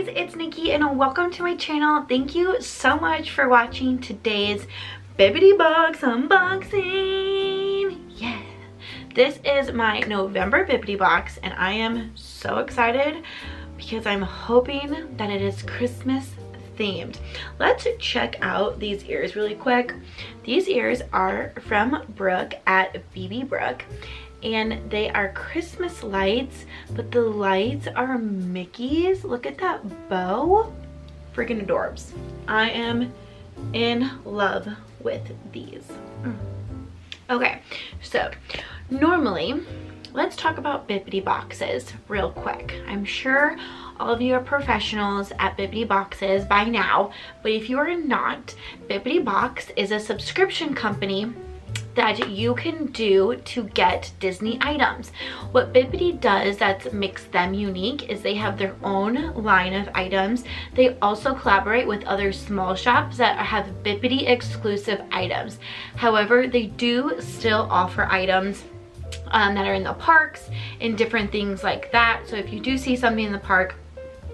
guys, it's Nikki and welcome to my channel. Thank you so much for watching today's Bibbidi Box unboxing. Yeah, this is my November Bibbidi Box and I am so excited because I'm hoping that it is Christmas themed. Let's check out these ears really quick. These ears are from Brooke at Bibbidi Box. And they are Christmas lights, but the lights are Mickey's. Look at that bow. Freaking adorbs. I am in love with these. Okay, so normally, let's talk about Bibbidi Boxes real quick. I'm sure all of you are professionals at Bibbidi Boxes by now, but if you are not, Bibbidi Box is a subscription company that you can do to get Disney items. What Bibbidi does that makes them unique is they have their own line of items. They also collaborate with other small shops that have Bibbidi exclusive items. However, they do still offer items that are in the parks and different things like that. So if you do see something in the park,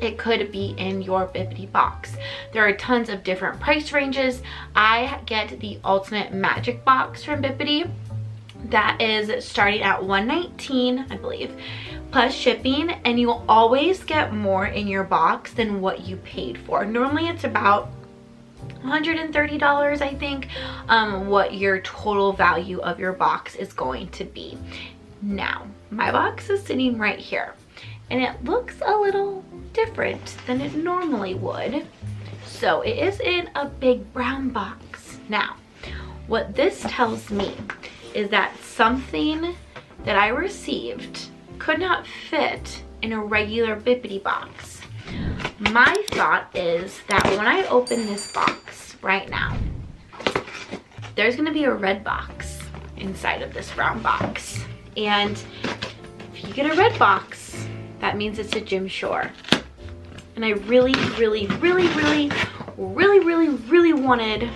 it could be in your Bibbidi Box. There are tons of different price ranges. I get the Ultimate Magic Box from Bibbidi. That is starting at $119, I believe, plus shipping, and you will always get more in your box than what you paid for. Normally it's about $130, I think, what your total value of your box is going to be. Now, my box is sitting right here, and it looks a little different than it normally would. So it is in a big brown box. Now, what this tells me is that something that I received could not fit in a regular Bibbidi Box. My thought is that when I open this box right now, there's gonna be a red box inside of this brown box. And if you get a red box, that means it's a Jim Shore. And I really wanted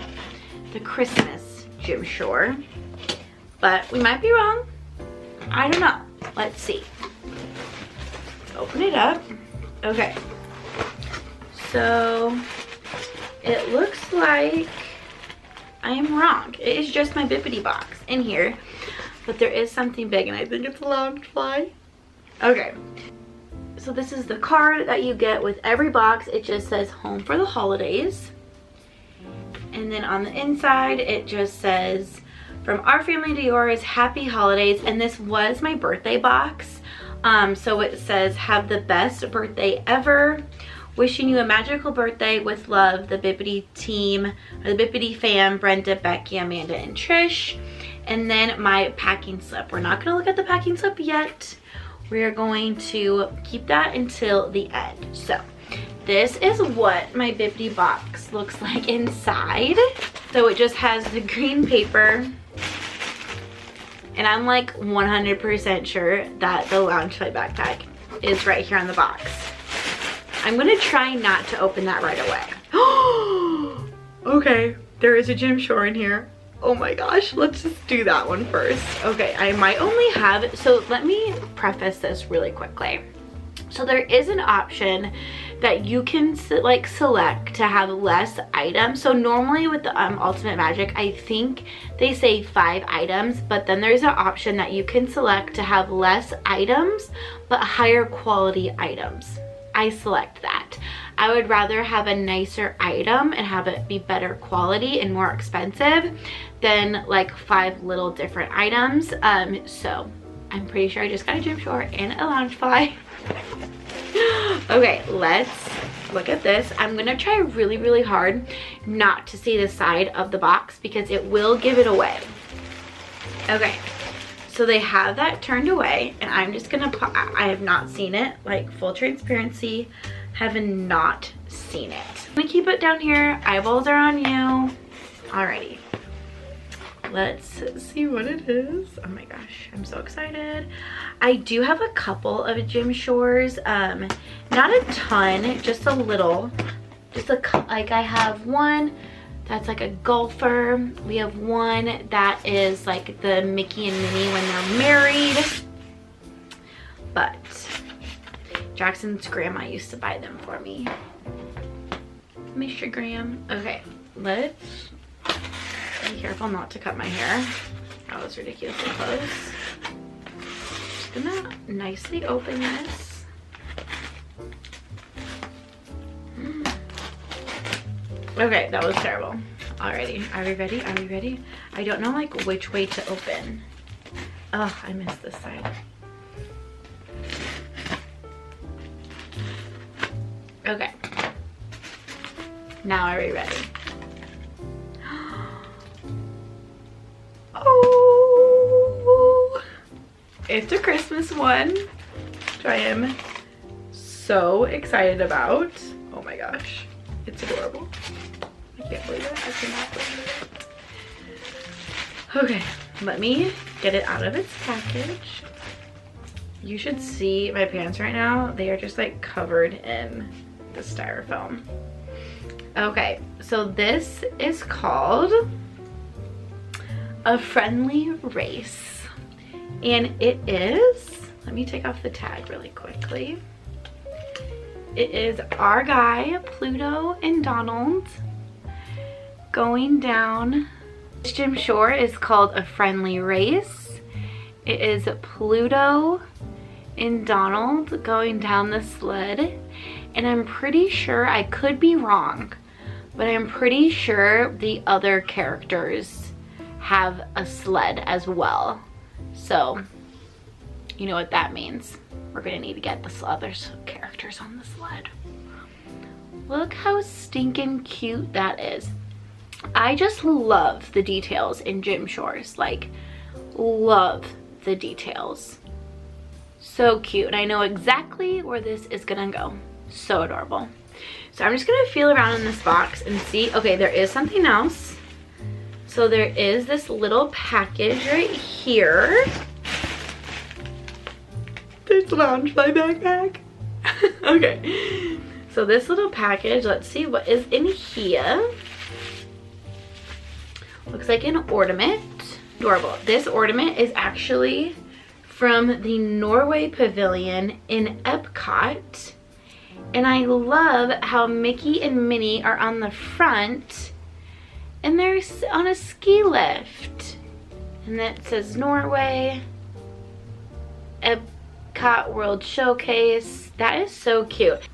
the Christmas Jim Shore. But we might be wrong. I don't know. Let's see. Let's open it up. Okay. So it looks like I am wrong. It is just my Bibbidi Box in here. But there is something big and I think it's a loungefly. Okay. So this is the card that you get with every box. It just says home for the holidays. And then on the inside, it just says from our family to yours, happy holidays. And this was my birthday box. So it says have the best birthday ever. Wishing you a magical birthday with love, the Bibbidi team, or the Bibbidi fam, Brenda, Becky, Amanda, and Trish. And then my packing slip. We're not gonna look at the packing slip yet. We are going to keep that until the end. So this is what my Bibbidi Box looks like inside. So it just has the green paper. And I'm like 100% sure that the Loungefly backpack is right here on the box. I'm gonna try not to open that right away. Okay, there is a Jim Shore in here. Oh my gosh, let's just do that one first. Okay, I might only have, so let me preface this really quickly. So there is an option that you can like select to have less items. So normally with the Ultimate Magic, I think they say 5 items, but then there's an option that you can select to have less items, but higher quality items. I select that. I would rather have a nicer item and have it be better quality and more expensive than like 5 little different items. So I'm pretty sure I just got a Jim Shore and a Loungefly. Okay, let's look at this. I'm gonna try really hard not to see the side of the box because it will give it away. Okay. So they have that turned away and I'm just gonna, I have not seen it, like full transparency, have not seen it. I'm gonna keep it down here, eyeballs are on you. Alrighty, let's see what it is. Oh my gosh, I'm so excited. I do have a couple of Jim Shores, not a ton, just a little, like I have one that's like a golfer. We have one that is like the Mickey and Minnie when they're married. But Jackson's grandma used to buy them for me. Mr. Graham. Okay, let's be careful not to cut my hair. That was ridiculously close. Just gonna nicely open this. Okay, that was terrible. Alrighty, are we ready? Are we ready? I don't know like which way to open. Oh, I missed this side. Okay. Now are we ready? Oh, it's a Christmas one, which I am so excited about. Oh my gosh, it's adorable. I can't believe it. I cannot believe it. Okay, let me get it out of its package. You should see my pants right now. They are just like covered in the styrofoam. Okay, so this is called A Friendly Race. And it is, let me take off the tag really quickly. It is our guy, Pluto and Donald, going down. This gym shore is called A Friendly Race. It is Pluto and Donald going down the sled. And I'm pretty sure, I could be wrong, but I'm pretty sure the other characters have a sled as well. So, you know what that means. We're gonna need to get the other characters on the sled. Look how stinking cute that is. I just love the details in gym shores. Like, love the details. So cute. And I know exactly where this is gonna go. So adorable. So I'm just gonna feel around in this box and see. Okay, there is something else. So there is this little package right here. There's Loungefly backpack. Okay, so this little package, let's see what is in here. Looks like an ornament. Adorable. This ornament is actually from the Norway Pavilion in Epcot. And I love how Mickey and Minnie are on the front and they're on a ski lift. And that says Norway, Epcot World Showcase. That is so cute.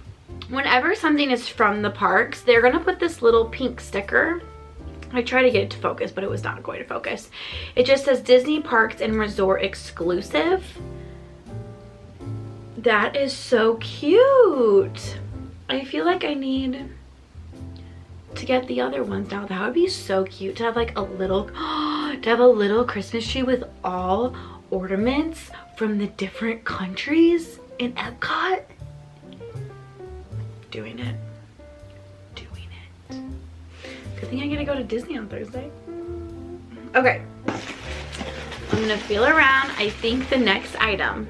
Whenever something is from the parks, they're gonna put this little pink sticker. I tried to get it to focus, but it was not going to focus. It just says Disney Parks and Resort Exclusive. That is so cute. I feel like I need to get the other ones now. That would be so cute to have like a little, to have a little Christmas tree with all ornaments from the different countries in Epcot. Doing it. Doing it. Good thing I get to go to Disney on Thursday. Okay. I'm gonna feel around. I think the next item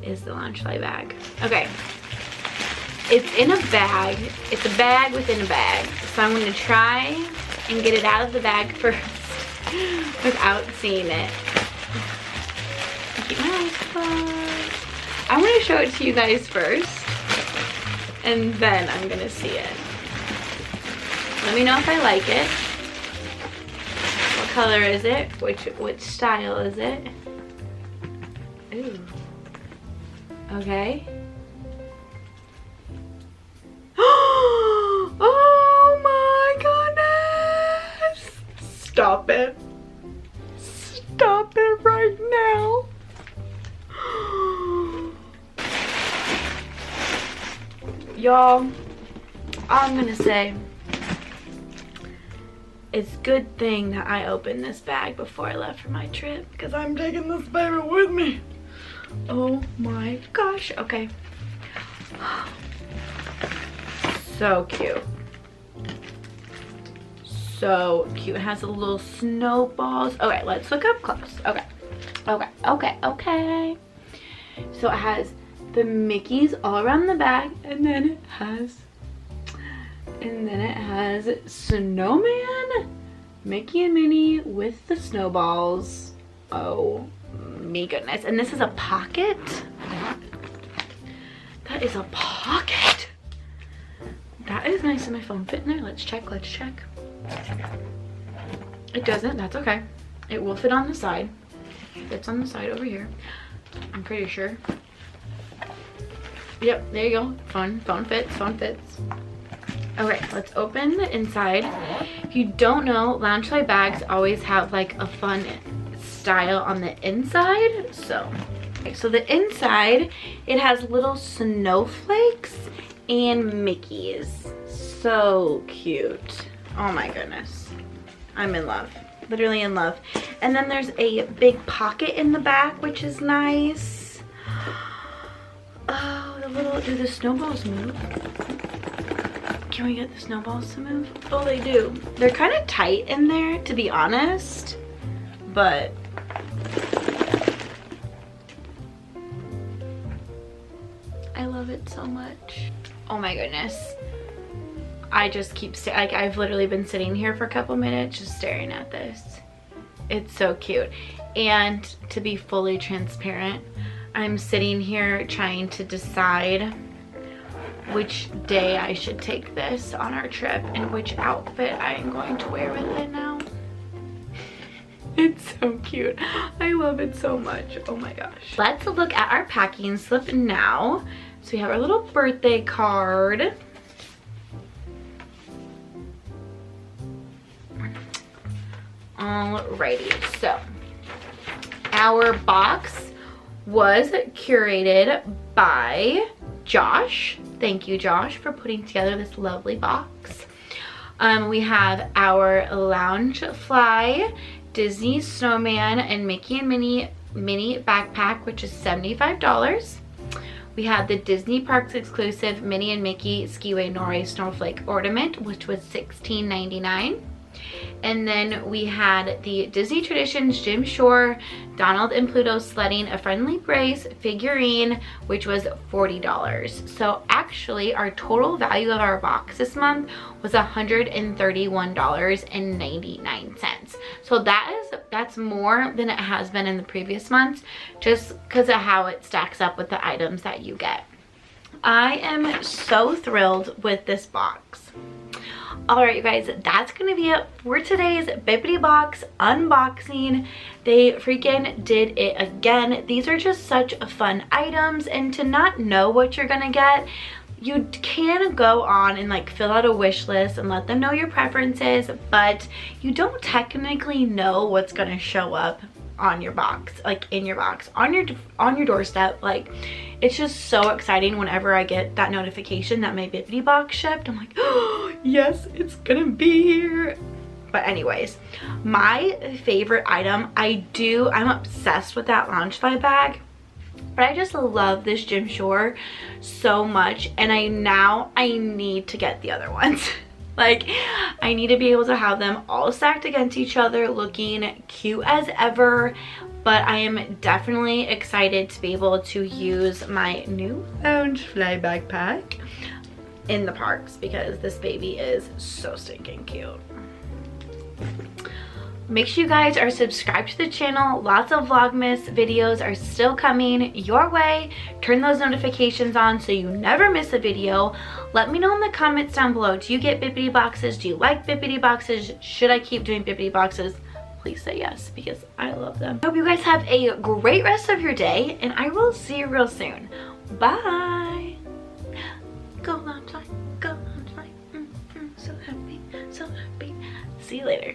is the Loungefly bag. Okay. It's in a bag. It's a bag within a bag. So I'm gonna try and get it out of the bag first without seeing it. Keep my eyes closed. I'm gonna show it to you guys first, and then I'm gonna see it. Let me know if I like it. What color is it? Which style is it? Ooh. Okay. Oh my goodness! Stop it. Stop it right now. Y'all, I'm gonna say it's a good thing that I opened this bag before I left for my trip, because I'm taking this baby with me. Oh my gosh. Okay. So cute. So cute. It has a little snowballs. Okay, let's look up close. Okay. Okay. Okay. Okay. So it has the Mickeys all around the bag, and then it has Snowman, Mickey and Minnie with the snowballs. Oh my goodness. And this is a pocket. that is a pocket. That is nice. And my phone fit in there. Let's check. It doesn't. That's okay. It will fit on the side. Fits on the side over here. I'm pretty sure. Yep, there you go. Phone fits. Okay, let's open the inside. If you don't know, Loungefly bags always have like a fun style on the inside. So the inside, it has little snowflakes and Mickeys. So cute. Oh my goodness. I'm in love. Literally in love. And then there's a big pocket in the back, which is nice. Oh, do the snowballs move? Can we get the snowballs to move? Oh, they do. They're kind of tight in there, to be honest. But I love it so much. Oh my goodness. I just keep like I've literally been sitting here for a couple minutes just staring at this. It's so cute. And to be fully transparent, I'm sitting here trying to decide which day I should take this on our trip and which outfit I am going to wear with it now. It's so cute. I love it so much. Oh my gosh. Let's look at our packing slip now. So we have our little birthday card. Alrighty, so our box was curated by Josh. Thank you, Josh, for putting together this lovely box. We have our Loungefly Disney Snowman and Mickey and Minnie mini backpack, which is $75. We have the Disney Parks exclusive Minnie and Mickey Skiway Norway Snowflake Ornament, which was $16.99. And then we had the Disney Traditions Jim Shore Donald and Pluto Sledding a Friendly Grace figurine, which was $40. So actually our total value of our box this month was $131.99. So that's more than it has been in the previous months, just because of how it stacks up with the items that you get. I am so thrilled with this box. Alright you guys, that's gonna be it for today's Bibbidi Box unboxing. They freaking did it again. These are just such fun items, and to not know what you're gonna get, you can go on and like fill out a wish list and let them know your preferences, but you don't technically know what's gonna show up on your box, like in your box, on your doorstep. Like, it's just so exciting whenever I get that notification that my Bibbidi Box shipped. I'm like, oh yes, it's gonna be here. But anyways, my favorite item, I'm obsessed with that Loungefly bag, but I just love this Jim Shore so much, and I need to get the other ones. Like, I need to be able to have them all stacked against each other looking cute as ever. But I am definitely excited to be able to use my new Loungefly backpack in the parks, because this baby is so stinking cute. Make sure you guys are subscribed to the channel. Lots of Vlogmas videos are still coming your way. Turn those notifications on so you never miss a video. Let me know in the comments down below. Do you get Bibbidi Boxes? Do you like Bibbidi Boxes? Should I keep doing Bibbidi Boxes? Please say yes, because I love them. I hope you guys have a great rest of your day, and I will see you real soon. Bye. Go Loungefly, go Loungefly. So happy, so happy. See you later.